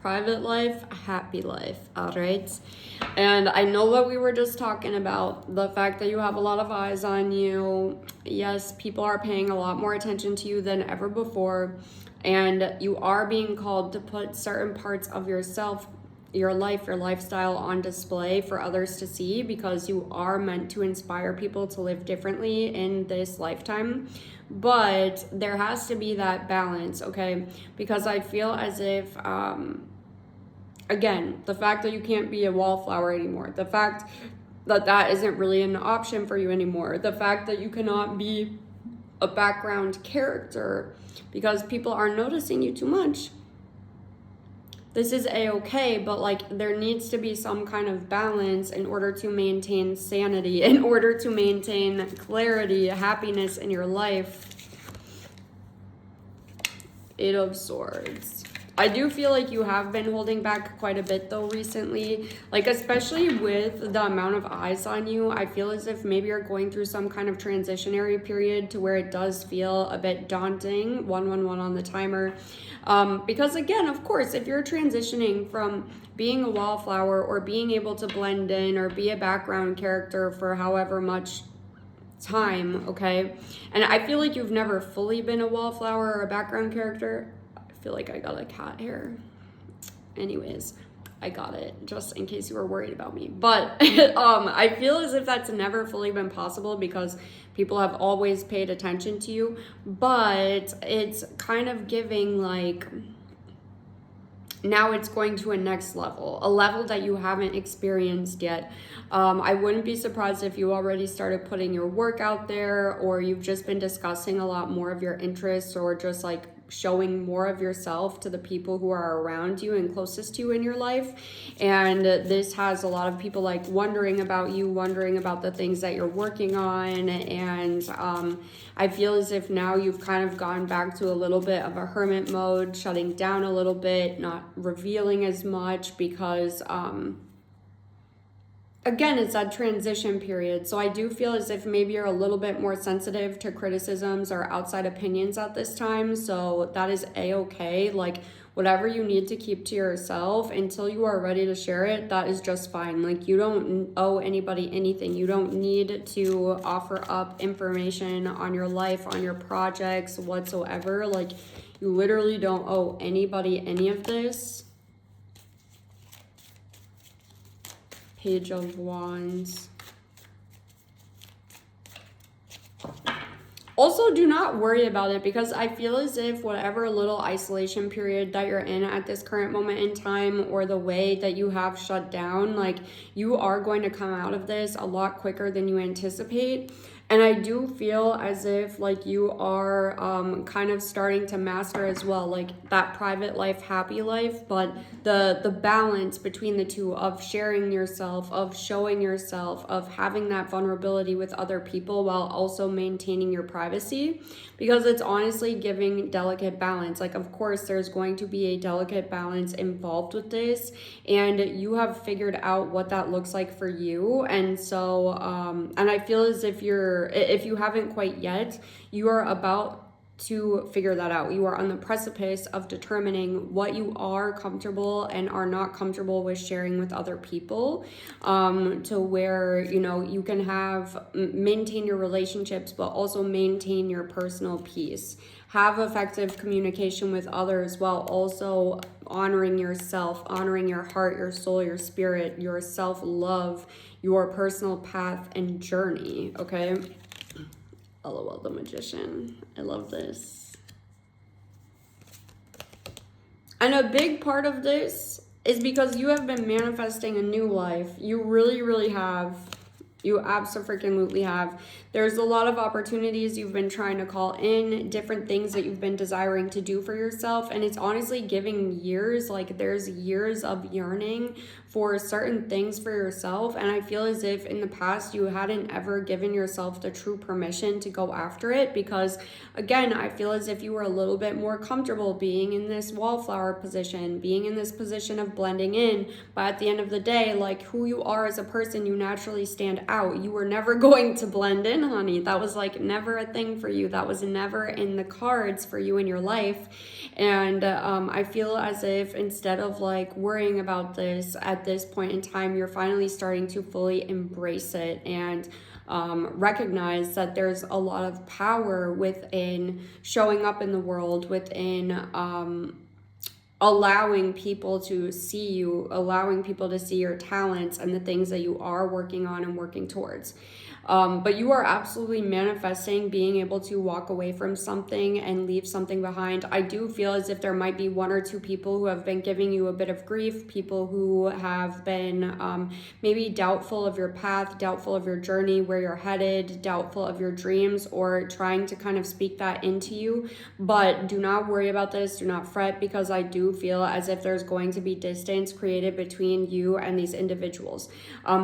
private life, happy life, all right? And I know that we were just talking about the fact that you have a lot of eyes on you. Yes, people are paying a lot more attention to you than ever before, and you are being called to put certain parts of yourself, your life, your lifestyle on display for others to see, because you are meant to inspire people to live differently in this lifetime. But there has to be that balance, okay? Because I feel as if again, the fact that you can't be a wallflower anymore, the fact that that isn't really an option for you anymore, the fact that you cannot be a background character because people are noticing you too much. This is a-okay, but like there needs to be some kind of balance in order to maintain sanity, in order to maintain clarity, happiness in your life. Eight of Swords. I do feel like you have been holding back quite a bit though recently, like especially with the amount of eyes on you. I feel as if maybe you're going through some kind of transitionary period to where it does feel a bit daunting. 111 on the timer. Because again, of course, if you're transitioning from being a wallflower or being able to blend in or be a background character for however much time, okay, and I feel like you've never fully been a wallflower or a background character. I feel like I got a cat here. Anyways, I got it just in case you were worried about me. But I feel as if that's never fully been possible because people have always paid attention to you, but it's kind of giving like now it's going to a next level, a level that you haven't experienced yet. I wouldn't be surprised if you already started putting your work out there, or you've just been discussing a lot more of your interests, or just like showing more of yourself to the people who are around you and closest to you in your life. And this has a lot of people like wondering about you, wondering about the things that you're working on. And I feel as if now you've kind of gone back to a little bit of a hermit mode, shutting down a little bit, not revealing as much because again, it's that transition period. So I do feel as if maybe you're a little bit more sensitive to criticisms or outside opinions at this time. So that is a-okay. Like whatever you need to keep to yourself until you are ready to share it, that is just fine. Like you don't owe anybody anything. You don't need to offer up information on your life, on your projects whatsoever. Like you literally don't owe anybody any of this. Page of Wands. Also, do not worry about it, because I feel as if whatever little isolation period that you're in at this current moment in time, or the way that you have shut down, like you are going to come out of this a lot quicker than you anticipate. And I do feel as if like you are kind of starting to master as well, like that private life, happy life, but the balance between the two of sharing yourself, of showing yourself, of having that vulnerability with other people while also maintaining your privacy, because it's honestly giving delicate balance. Like, of course, there's going to be a delicate balance involved with this, and you have figured out what that looks like for you. And so, and I feel as if if you haven't quite yet, you are about to figure that out. You are on the precipice of determining what you are comfortable and are not comfortable with sharing with other people, to where, you know, you can maintain your relationships, but also maintain your personal peace. Have effective communication with others while also honoring yourself, honoring your heart, your soul, your spirit, your self-love, your personal path and journey, okay? LOL, the Magician. I love this. And a big part of this is because you have been manifesting a new life. You really, really have. You abso-freaking-lutely have. There's a lot of opportunities you've been trying to call in, different things that you've been desiring to do for yourself, and it's honestly giving years, like there's years of yearning for certain things for yourself, and I feel as if in the past you hadn't ever given yourself the true permission to go after it, because again, I feel as if you were a little bit more comfortable being in this wallflower position, being in this position of blending in, but at the end of the day, like who you are as a person, you naturally stand out. You were never going to blend in, honey. That was like never a thing for you. That was never in the cards for you in your life. And I feel as if instead of like worrying about this at this point in time, you're finally starting to fully embrace it and recognize that there's a lot of power within showing up in the world, within allowing people to see you, allowing people to see your talents and the things that you are working on and working towards. But you are absolutely manifesting being able to walk away from something and leave something behind. I do feel as if there might be one or two people who have been giving you a bit of grief, people who have been maybe doubtful of your path, doubtful of your journey, where you're headed, doubtful of your dreams, or trying to kind of speak that into you. But do not worry about this. Do not fret, because I do feel as if there's going to be distance created between you and these individuals.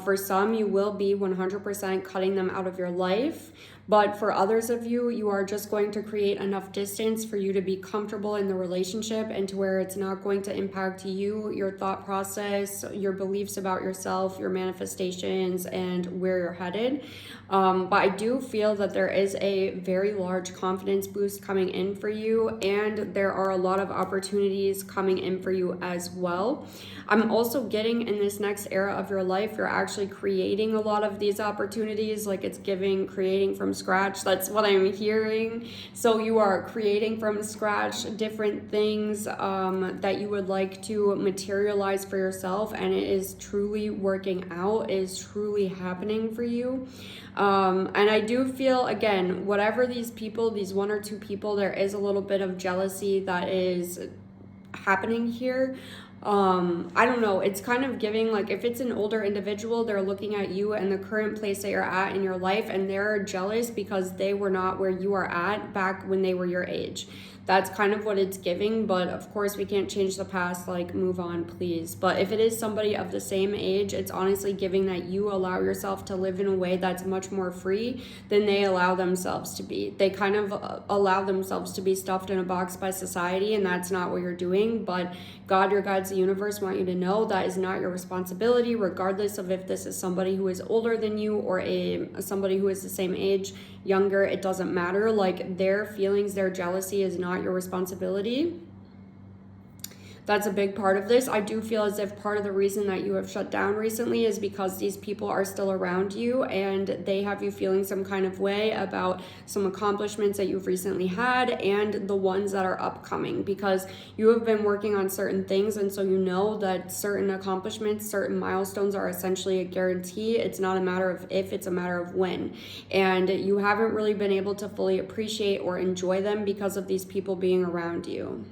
For some, you will be 100% cutting them out of your life, but for others of you, you are just going to create enough distance for you to be comfortable in the relationship and to where it's not going to impact you, your thought process, your beliefs about yourself, your manifestations, and where you're headed. But I do feel that there is a very large confidence boost coming in for you, and there are a lot of opportunities coming in for you as well. I'm also getting in this next era of your life, you're actually creating a lot of these opportunities, like it's giving creating from scratch. That's what I'm hearing. So you are creating from scratch different things that you would like to materialize for yourself, and it is truly working out, it is truly happening for you. And I do feel, again, whatever these people, these one or two people, there is a little bit of jealousy that is happening here. I don't know, it's kind of giving, like, if it's an older individual, they're looking at you and the current place that you're at in your life, and they're jealous because they were not where you are at back when they were your age. That's kind of what it's giving, but of course we can't change the past, like, move on, please. But if it is somebody of the same age, it's honestly giving that you allow yourself to live in a way that's much more free than they allow themselves to be. They kind of allow themselves to be stuffed in a box by society, and that's not what you're doing. But God, your guides, the universe want you to know that is not your responsibility, regardless of if this is somebody who is older than you or somebody who is the same age, younger, it doesn't matter. Like, their feelings, their jealousy is not your responsibility. That's a big part of this. I do feel as if part of the reason that you have shut down recently is because these people are still around you and they have you feeling some kind of way about some accomplishments that you've recently had and the ones that are upcoming, because you have been working on certain things, and so you know that certain accomplishments, certain milestones are essentially a guarantee. It's not a matter of if, it's a matter of when. And you haven't really been able to fully appreciate or enjoy them because of these people being around you.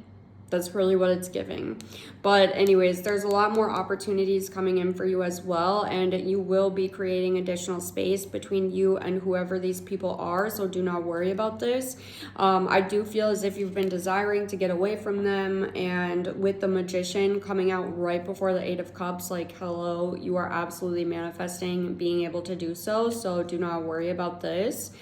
That's really what it's giving. But anyways, there's a lot more opportunities coming in for you as well, and you will be creating additional space between you and whoever these people are, so do not worry about this. I do feel as if you've been desiring to get away from them, and with the Magician coming out right before the Eight of Cups, like, hello, you are absolutely manifesting being able to do so, so do not worry about this.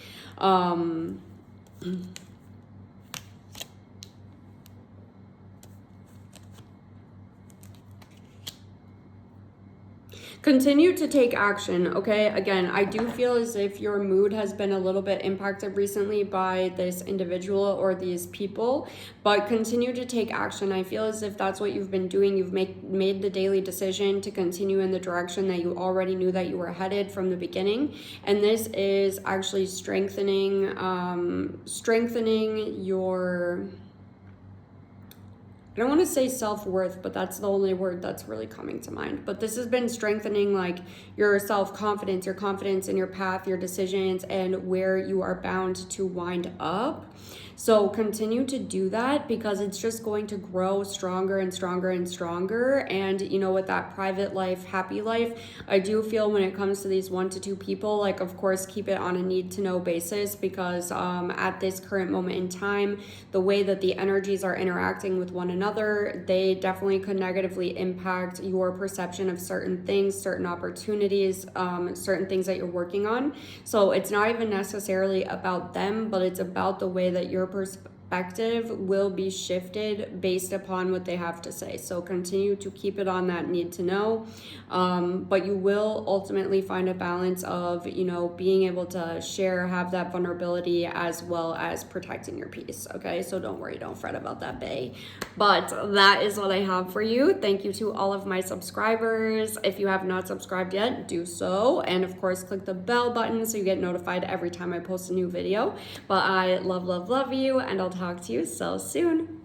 Continue to take action, okay? Again, I do feel as if your mood has been a little bit impacted recently by this individual or these people, but continue to take action. I feel as if that's what you've been doing. You've made the daily decision to continue in the direction that you already knew that you were headed from the beginning, and this is actually strengthening your... I don't want to say self-worth, but that's the only word that's really coming to mind. But this has been strengthening, like, your self-confidence, your confidence in your path, your decisions, and where you are bound to wind up. So continue to do that, because it's just going to grow stronger and stronger and stronger. And, you know, with that private life, happy life, I do feel when it comes to these 1 to 2 people, like, of course, keep it on a need to know basis, because at this current moment in time, the way that the energies are interacting with one another, they definitely could negatively impact your perception of certain things, certain opportunities, certain things that you're working on. So it's not even necessarily about them, but it's about the way that your perspective will be shifted based upon what they have to say. So continue to keep it on that need to know, but you will ultimately find a balance of, you know, being able to share, have that vulnerability, as well as protecting your peace. Okay, so don't worry, don't fret about that, bae. But that is what I have for you. Thank you to all of my subscribers. If you have not subscribed yet, do so, and of course click the bell button so you get notified every time I post a new video. But I love you, and I'll talk to you so soon.